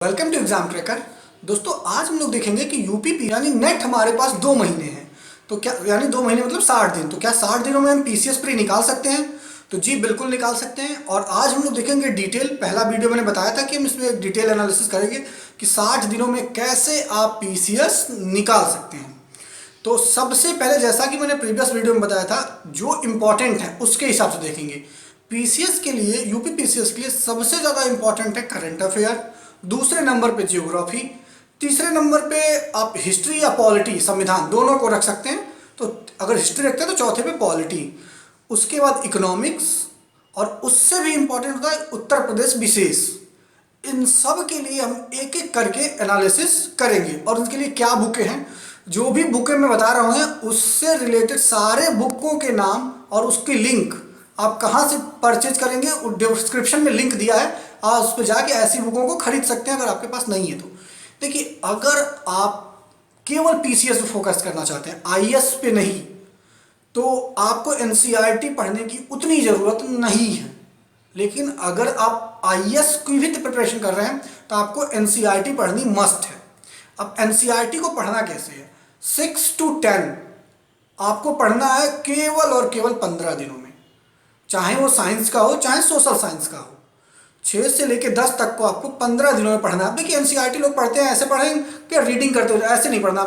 Welcome to exam tracker. दोस्तों आज हम लोग देखेंगे कि यूपी यानी नेट हमारे पास 2 महीने हैं। तो क्या यानी 2 महीने मतलब 60 दिन। तो क्या 60 दिनों में हम पीसीएस प्री निकाल सकते हैं? तो जी बिल्कुल निकाल सकते हैं। और आज हम लोग देखेंगे डिटेल। पहला वीडियो मैंने बताया था कि हम इसमें एक डिटेल एनालिसिस करेंगे कि 60 दिनों में कैसे आप पीसीएस निकाल सकते हैं। तो सबसे पहले जैसा कि मैंने प्रीवियस वीडियो में बताया था, जो इम्पोर्टेंट है उसके हिसाब से देखेंगे। पीसीएस के लिए, यूपी पीसीएस के लिए सबसे ज़्यादा इम्पोर्टेंट है करंट अफेयर, दूसरे नंबर पे ज्योग्राफी, तीसरे नंबर पे आप हिस्ट्री या पॉलिटी, संविधान दोनों को रख सकते हैं। तो अगर हिस्ट्री रखते हैं तो चौथे पे पॉलिटी, उसके बाद इकोनॉमिक्स, और उससे भी इम्पोर्टेंट होता है उत्तर प्रदेश विशेष। इन सब के लिए हम एक एक करके एनालिसिस करेंगे और उनके लिए क्या बुकें हैं, जो भी बुकें मैं बता रहा हूँ उससे रिलेटेड सारे बुकों के नाम और उसकी लिंक आप कहाँ से परचेज करेंगे, डिस्क्रिप्शन में लिंक दिया है। आप उस पर जाके ऐसी बुकों को खरीद सकते हैं अगर आपके पास नहीं है तो। देखिए, अगर आप केवल पीसीएस पे फोकस करना चाहते हैं, आईएएस पे नहीं, तो आपको एनसीईआरटी पढ़ने की उतनी ज़रूरत नहीं है। लेकिन अगर आप आईएएस की भी प्रिपरेशन कर रहे हैं तो आपको एनसीईआरटी पढ़नी मस्ट है। अब एनसीईआरटी को पढ़ना कैसे है? 6 to 10 आपको पढ़ना है केवल और केवल 15 दिनों में, चाहे वो साइंस का हो चाहे सोशल साइंस का हो। 6 से लेकर 10 तक को आपको 15 दिनों में पढ़ना है। देखिए, एनसीईआरटी लोग पढ़ते हैं ऐसे पढ़ेंगे कि रीडिंग करते हो, ऐसे नहीं पढ़ना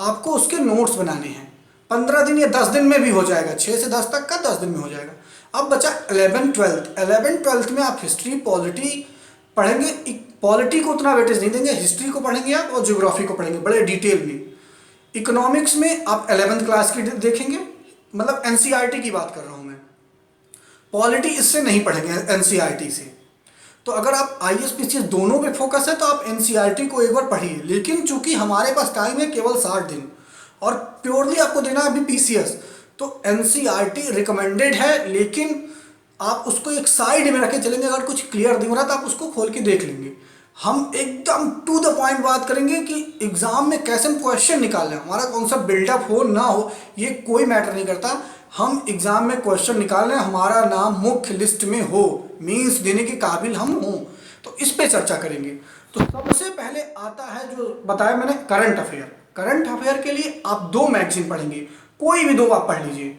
आपको उसके नोट्स बनाने हैं। 15 दिन या 10 दिन में भी हो जाएगा, 6 से 10 तक का 10 दिन में हो जाएगा। अब बचा 11th में आप हिस्ट्री पॉलिटी पढ़ेंगे। पॉलिटी को उतना वेटेज नहीं देंगे, हिस्ट्री को पढ़ेंगे आप और ज्योग्राफी को पढ़ेंगे बड़े डिटेल में। इकोनॉमिक्स में आप 11th क्लास की देखेंगे, मतलब एनसीईआरटी की बात कर रहा हूँ मैं। पॉलिटी इससे नहीं पढ़ेंगे एनसीईआरटी से। तो अगर आप आईएएस पीसीएस दोनों पे फोकस है तो आप एनसीईआरटी को एक बार पढ़िए। लेकिन चूंकि हमारे पास टाइम है केवल 60 दिन और प्योरली आपको देना है अभी पीसीएस, तो एनसीईआरटी रिकमेंडेड है। लेकिन आप उसको एक साइड में रखे चलेंगे। अगर कुछ क्लियर नहीं हो रहा तो आप उसको खोल के देख लेंगे। हम एकदम टू द पॉइंट बात करेंगे कि एग्जाम में कैसे हम क्वेश्चन निकाल रहे हैं। हमारा कौन सा बिल्डअप हो ना हो ये कोई मैटर नहीं करता। हम एग्जाम में क्वेश्चन निकाल रहे हैं, हमारा नाम मुख्य लिस्ट में हो, मीन्स देने के काबिल हम हों, तो इस पे चर्चा करेंगे। तो सबसे पहले आता है जो बताया मैंने, करंट अफेयर। करंट अफेयर के लिए आप 2 मैगजीन पढ़ेंगे, कोई भी 2 आप पढ़ लीजिए।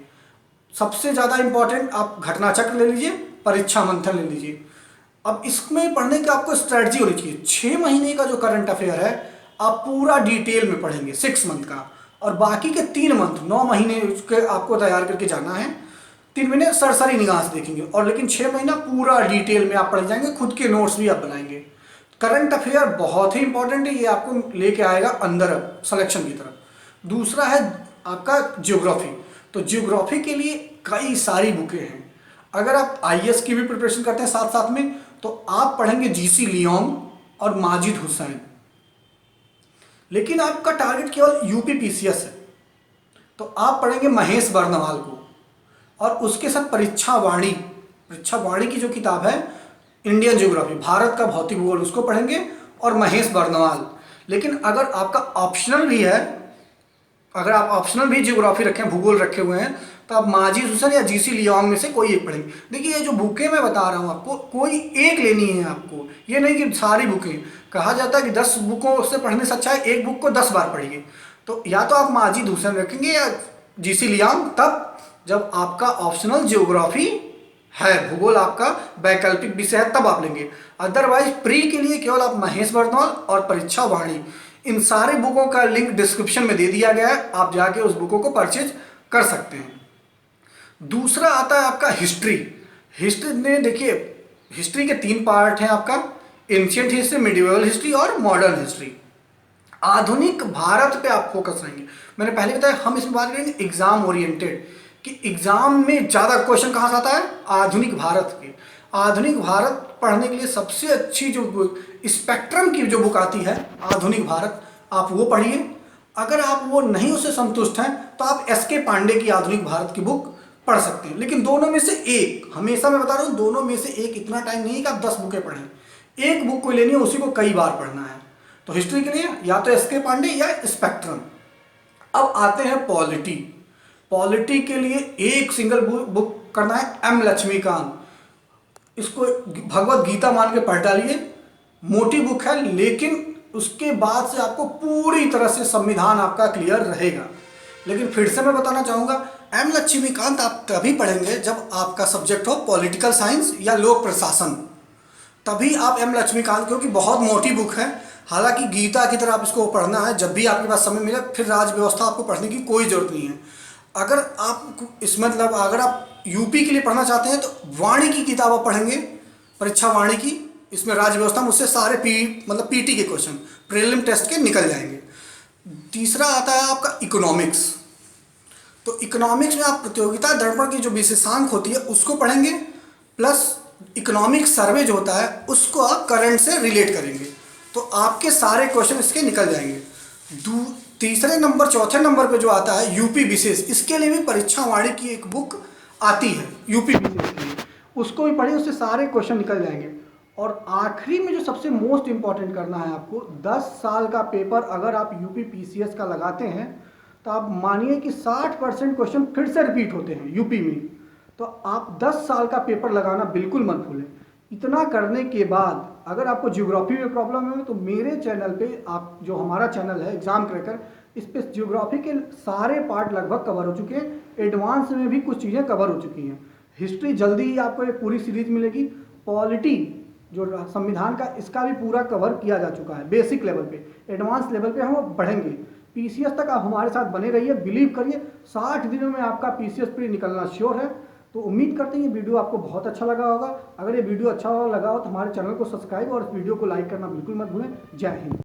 सबसे ज़्यादा इंपॉर्टेंट आप घटना चक्र ले लीजिए, परीक्षा मंथन ले लीजिए। अब इसमें पढ़ने की आपको स्ट्रेटजी होनी चाहिए। 6 महीने का जो करंट अफेयर है आप पूरा डिटेल में पढ़ेंगे 6 मंथ का, और बाकी के 3 मंथ 9 महीने उसके आपको तैयार करके जाना है। 3 महीने सरसरी निगाह से देखेंगे और लेकिन 6 महीना पूरा डिटेल में आप पढ़ जाएंगे, खुद के नोट्स भी आप बनाएंगे। करंट अफेयर बहुत ही इंपॉर्टेंट है, ये आपको लेके आएगा अंदर सिलेक्शन की तरफ। दूसरा है आपका ज्योग्राफी। तो ज्योग्राफी के लिए कई सारी बुकें हैं। अगर आप आईएएस की भी प्रिपरेशन करते हैं साथ साथ में, तो आप पढ़ेंगे जीसी लियोंग और माजिद हुसैन। लेकिन आपका टारगेट केवल यूपी पीसीएस है तो आप पढ़ेंगे महेश बर्नवाल को, और उसके साथ परीक्षा वाणी की जो किताब है इंडियन ज्योग्राफी, भारत का भौतिक भूगोल, उसको पढ़ेंगे और महेश बर्नवाल। लेकिन अगर आपका ऑप्शनल भी है, अगर आप ऑप्शनल भी ज्योग्राफी रखे हैं, भूगोल रखे हुए हैं, तो आप माजिद हुसैन या जीसी लियोंग में से कोई एक पढ़ेंगे। देखिए, ये जो बुकें मैं बता रहा हूँ आपको, कोई एक लेनी है आपको, ये नहीं कि सारी बुकें। कहा जाता है कि 10 बुकों से पढ़ने से अच्छा है एक बुक को 10 बार पढ़िए। तो या तो आप माजिद हुसैन रखेंगे या जीसी लियोंग, तब जब आपका ऑप्शनल ज्योग्राफी है, भूगोल आपका वैकल्पिक विषय है, तब आप लेंगे। अदरवाइज प्री के लिए केवल आप महेश बर्नवाल और परीक्षा वाणी, इन सारे बुकों का लिंक डिस्क्रिप्शन में दे दिया गया है, आप जाके उस बुकों को परचेज कर सकते हैं। दूसरा आता है आपका हिस्ट्री। हिस्ट्री में देखिए, हिस्ट्री के 3 पार्ट हैं आपका, एंशिएंट हिस्ट्री, मिडिवल हिस्ट्री और मॉडर्न हिस्ट्री। आधुनिक भारत पे आप फोकस रहेंगे। मैंने पहले बताया हम इसमें बात करेंगे एग्जाम ओरिएंटेड, कि एग्जाम में ज़्यादा क्वेश्चन कहाँ से आता है, आधुनिक भारत के। आधुनिक भारत पढ़ने के लिए सबसे अच्छी जो स्पेक्ट्रम की जो बुक आती है आधुनिक भारत, आप वो पढ़िए। अगर आप वो नहीं उससे संतुष्ट हैं तो आप एसके पांडे की आधुनिक भारत की बुक पढ़ सकते हैं। लेकिन दोनों में से एक, हमेशा मैं बता रहा हूँ, दोनों में से एक, इतना टाइम नहीं है कि आप 10 बुकें पढ़ें। एक बुक को लेनी है, उसी को कई बार पढ़ना है। तो हिस्ट्री के लिए या तो एसके पांडे या स्पेक्ट्रम। अब आते हैं पॉलिटी। पॉलिटी के लिए एक सिंगल बुक करना है, एम लक्ष्मीकांत। इसको भगवत गीता मान के पढ़ डालिए, मोटी बुक है, लेकिन उसके बाद से आपको पूरी तरह से संविधान आपका क्लियर रहेगा। लेकिन फिर से मैं बताना चाहूँगा, एम लक्ष्मीकांत आप तभी पढ़ेंगे जब आपका सब्जेक्ट हो पॉलिटिकल साइंस या लोक प्रशासन, तभी आप एम लक्ष्मीकांत, क्योंकि बहुत मोटी बुक है। हालांकि गीता की तरह आप इसको पढ़ना है, जब भी आपके पास समय मिले। फिर राज व्यवस्था आपको पढ़ने की कोई ज़रूरत नहीं है। अगर आप इस मतलब अगर आप यूपी के लिए पढ़ना चाहते हैं तो वाणी की किताब आप पढ़ेंगे, परीक्षा वाणी की। इसमें राज्य व्यवस्था मुझसे सारे पीटी के क्वेश्चन प्रीलिम टेस्ट के निकल जाएंगे। तीसरा आता है आपका इकोनॉमिक्स। तो इकोनॉमिक्स में आप प्रतियोगिता दर्पण की जो विशेषांक होती है उसको पढ़ेंगे, प्लस इकोनॉमिक सर्वे जो होता है उसको आप करंट से रिलेट करेंगे, तो आपके सारे क्वेश्चन इसके निकल जाएंगे। तीसरे नंबर चौथे नंबर पे जो आता है यूपी विशेष, इसके लिए भी परीक्षा वाणी की एक बुक आती है यूपी विशेष के लिए, उसको भी पढ़िए, उससे सारे क्वेश्चन निकल जाएंगे। और आखिरी में जो सबसे मोस्ट इंपॉर्टेंट करना है आपको, 10 साल का पेपर अगर आप यूपी पीसीएस का लगाते हैं तो आप मानिए कि 60% क्वेश्चन फिर से रिपीट होते हैं यूपी में। तो आप 10 साल का पेपर लगाना बिल्कुल मत भूलें। इतना करने के बाद अगर आपको ज्योग्राफी में प्रॉब्लम है तो मेरे चैनल पे, आप जो हमारा चैनल है एग्जाम क्रैकर, इस पे ज्योग्राफी के सारे पार्ट लगभग कवर हो चुके हैं, एडवांस में भी कुछ चीज़ें कवर हो चुकी हैं। हिस्ट्री जल्दी ही आपको एक पूरी सीरीज मिलेगी। पॉलिटी जो संविधान का, इसका भी पूरा कवर किया जा चुका है बेसिक लेवल पे। एडवांस लेवल पे हम बढ़ेंगे। पीसीएस तक आप हमारे साथ बने रहिए, बिलीव करिए 60 दिनों में आपका पीसीएस प्री निकलना श्योर है। तो उम्मीद करते हैं ये वीडियो आपको बहुत अच्छा लगा होगा। अगर ये वीडियो अच्छा लगा हो तो हमारे चैनल को सब्सक्राइब और इस वीडियो को लाइक करना बिल्कुल मत भूलें। जय हिंद।